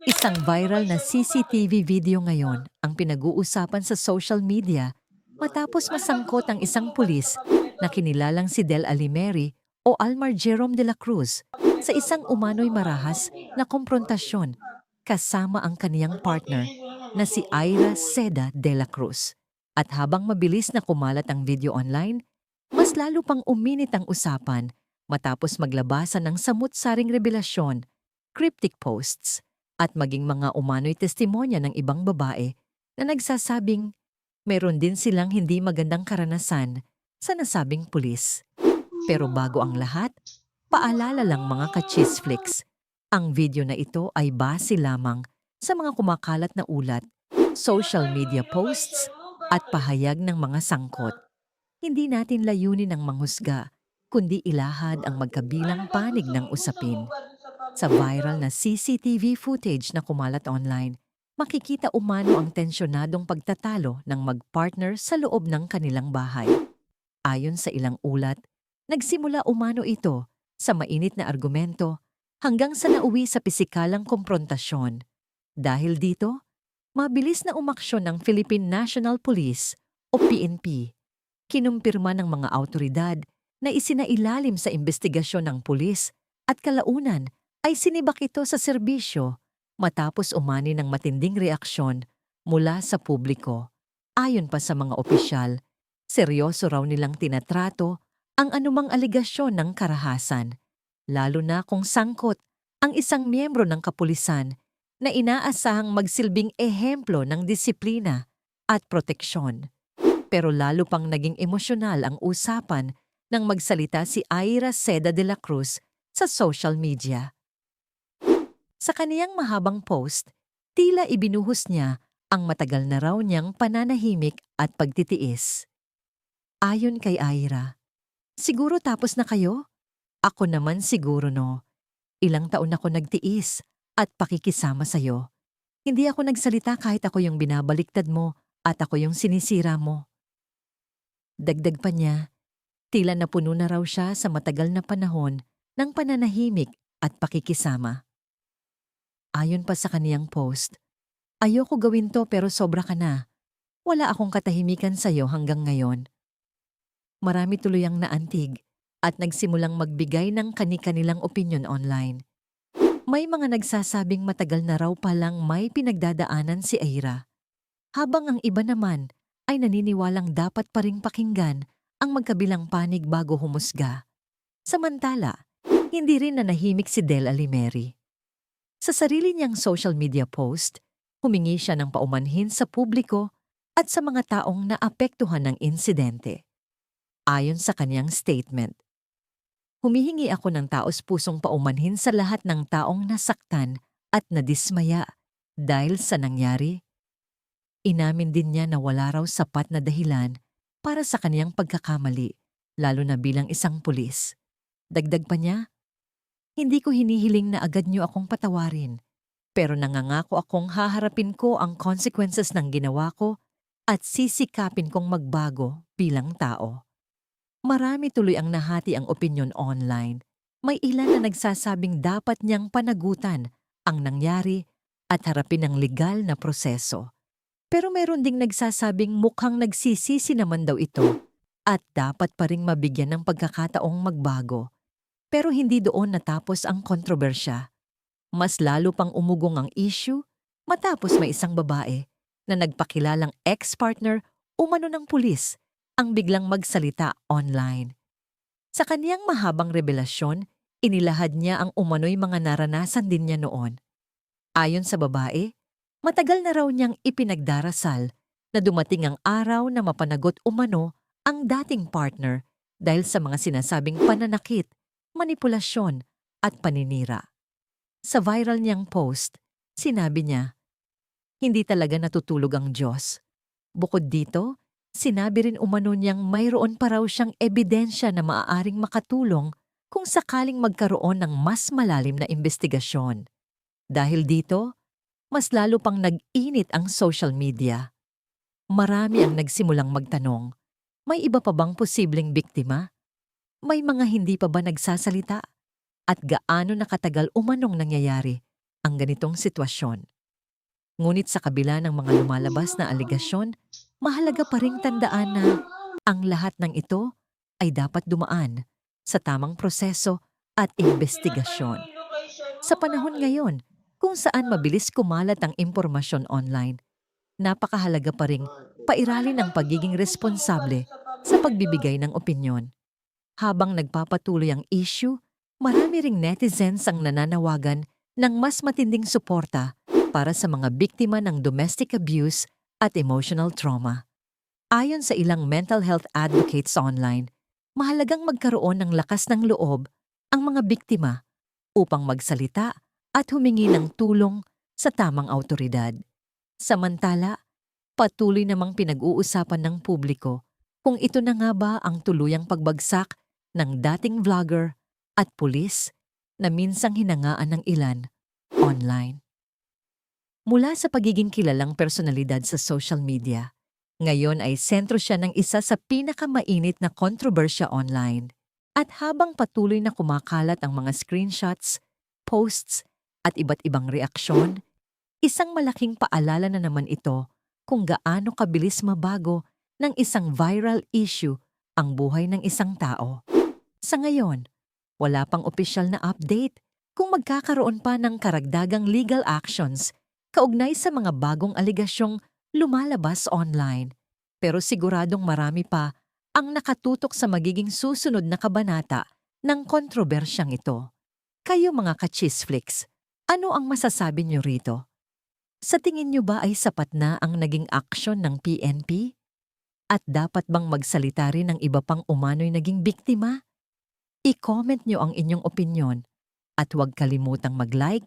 Isang viral na CCTV video ngayon ang pinag-uusapan sa social media matapos masangkot ang isang pulis na kinilalang si Del Alimeri o Almar Jerome de la Cruz sa isang umano'y marahas na komprontasyon kasama ang kaniyang partner na si Ira Seda de la Cruz. At habang mabilis na kumalat ang video online, mas lalo pang uminit ang usapan matapos maglabasan ng samut-saring revelasyon, cryptic posts, at maging mga umano'y testimonya ng ibang babae na nagsasabing meron din silang hindi magandang karanasan sa nasabing pulis. Pero bago ang lahat, paalala lang mga ka-chisflix, ang video na ito ay base lamang sa mga kumakalat na ulat, social media posts, at pahayag ng mga sangkot. Hindi natin layunin ang manghusga, kundi ilahad ang magkabilang panig ng usapin. Sa viral na CCTV footage na kumalat online, makikita umano ang tensyonadong pagtatalo ng mag-partner sa loob ng kanilang bahay. Ayon sa ilang ulat, nagsimula umano ito sa mainit na argumento hanggang sa nauwi sa pisikalang komprontasyon. Dahil dito, mabilis na umaksyon ng Philippine National Police o PNP. Kinumpirma ng mga awtoridad na isinailalim sa investigasyon ng pulis at kalaunan ay sinibak ito sa serbisyo matapos umani ng matinding reaksyon mula sa publiko. Ayon pa sa mga opisyal, seryoso raw nilang tinatrato ang anumang aligasyon ng karahasan, lalo na kung sangkot ang isang miyembro ng kapulisan na inaasahang magsilbing ehemplo ng disiplina at proteksyon. Pero lalo pang naging emosyonal ang usapan nang magsalita si Ira Seda de la Cruz sa social media. Sa kaniyang mahabang post, tila ibinuhos niya ang matagal na raw niyang pananahimik at pagtitiis. Ayon kay Ira, "Siguro tapos na kayo? Ako naman siguro no. Ilang taon ako nagtiis at pakikisama sa'yo. Hindi ako nagsalita kahit ako yung binabaliktad mo at ako yung sinisira mo." Dagdag pa niya, tila napuno na raw siya sa matagal na panahon ng pananahimik at pakikisama. Ayon pa sa kaniyang post, "Ayoko gawin to pero sobra ka na. Wala akong katahimikan sa'yo hanggang ngayon." Marami tuloy ang naantig at nagsimulang magbigay ng kani-kanilang opinyon online. May mga nagsasabing matagal na raw palang may pinagdadaanan si Ira, habang ang iba naman ay naniniwalang dapat pa ring pakinggan ang magkabilang panig bago humusga. Samantala, hindi rin nanahimik si Del Alimeri. Sa sarili niyang social media post, humingi siya ng paumanhin sa publiko at sa mga taong naapektuhan ng insidente. Ayon sa kaniyang statement, "Humihingi ako ng taos-pusong paumanhin sa lahat ng taong nasaktan at nadismaya dahil sa nangyari." Inamin din niya na wala raw sapat na dahilan para sa kaniyang pagkakamali, lalo na bilang isang pulis. Dagdag pa niya, "Hindi ko hinihiling na agad niyo akong patawarin, pero nangangako akong haharapin ko ang consequences ng ginawa ko at sisikapin kong magbago bilang tao." Marami tuloy ang nahati ang opinyon online. May ilan na nagsasabing dapat niyang panagutan ang nangyari at harapin ang legal na proseso. Pero meron ding nagsasabing mukhang nagsisisi naman daw ito at dapat pa ring mabigyan ng pagkakataong magbago. Pero hindi doon natapos ang kontrobersya. Mas lalo pang umugong ang issue matapos may isang babae na nagpakilalang ex-partner umano ng pulis ang biglang magsalita online. Sa kaniyang mahabang revelasyon, inilahad niya ang umano'y mga naranasan din niya noon. Ayon sa babae, matagal na raw niyang ipinagdarasal na dumating ang araw na mapanagot umano ang dating partner dahil sa mga sinasabing pananakit, manipulasyon at paninira. Sa viral niyang post, sinabi niya, "Hindi talaga natutulog ang Diyos." Bukod dito, sinabi rin umano niyang mayroon pa raw siyang ebidensya na maaaring makatulong kung sakaling magkaroon ng mas malalim na investigasyon. Dahil dito, mas lalo pang nag-init ang social media. Marami ang nagsimulang magtanong, may iba pa bang posibleng biktima? May mga hindi pa ba nagsasalita? At gaano nakatagal umanong nangyayari ang ganitong sitwasyon. Ngunit sa kabila ng mga lumalabas na aligasyon, mahalaga pa ring tandaan na ang lahat ng ito ay dapat dumaan sa tamang proseso at investigasyon. Sa panahon ngayon, kung saan mabilis kumalat ang impormasyon online, napakahalaga pa ring pairalin ang pagiging responsable sa pagbibigay ng opinyon. Habang nagpapatuloy ang issue, marami ring netizens ang nananawagan ng mas matinding suporta para sa mga biktima ng domestic abuse at emotional trauma. Ayon sa ilang mental health advocates online, mahalagang magkaroon ng lakas ng loob ang mga biktima upang magsalita at humingi ng tulong sa tamang awtoridad. Samantala, patuloy namang pinag-uusapan ng publiko kung ito na nga ba ang tuluyang pagbagsak ng dating vlogger at pulis na minsang hinangaan ng ilan online. Mula sa pagiging kilalang personalidad sa social media, ngayon ay sentro siya ng isa sa pinakamainit na kontrobersya online. At habang patuloy na kumakalat ang mga screenshots, posts at iba't ibang reaksyon, isang malaking paalala na naman ito kung gaano kabilis mabago ng isang viral issue ang buhay ng isang tao. Sa ngayon, wala pang opisyal na update kung magkakaroon pa ng karagdagang legal actions kaugnay sa mga bagong aligasyong lumalabas online. Pero siguradong marami pa ang nakatutok sa magiging susunod na kabanata ng kontrobersyang ito. Kayo mga ka-Chisflix, ano ang masasabi niyo rito? Sa tingin niyo ba ay sapat na ang naging aksyon ng PNP? At dapat bang magsalita rin ng iba pang umano'y naging biktima? I-comment niyo ang inyong opinyon at huwag kalimutang mag-like,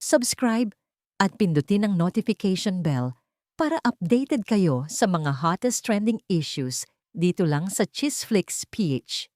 subscribe at pindutin ang notification bell para updated kayo sa mga hottest trending issues dito lang sa Chisflix PH.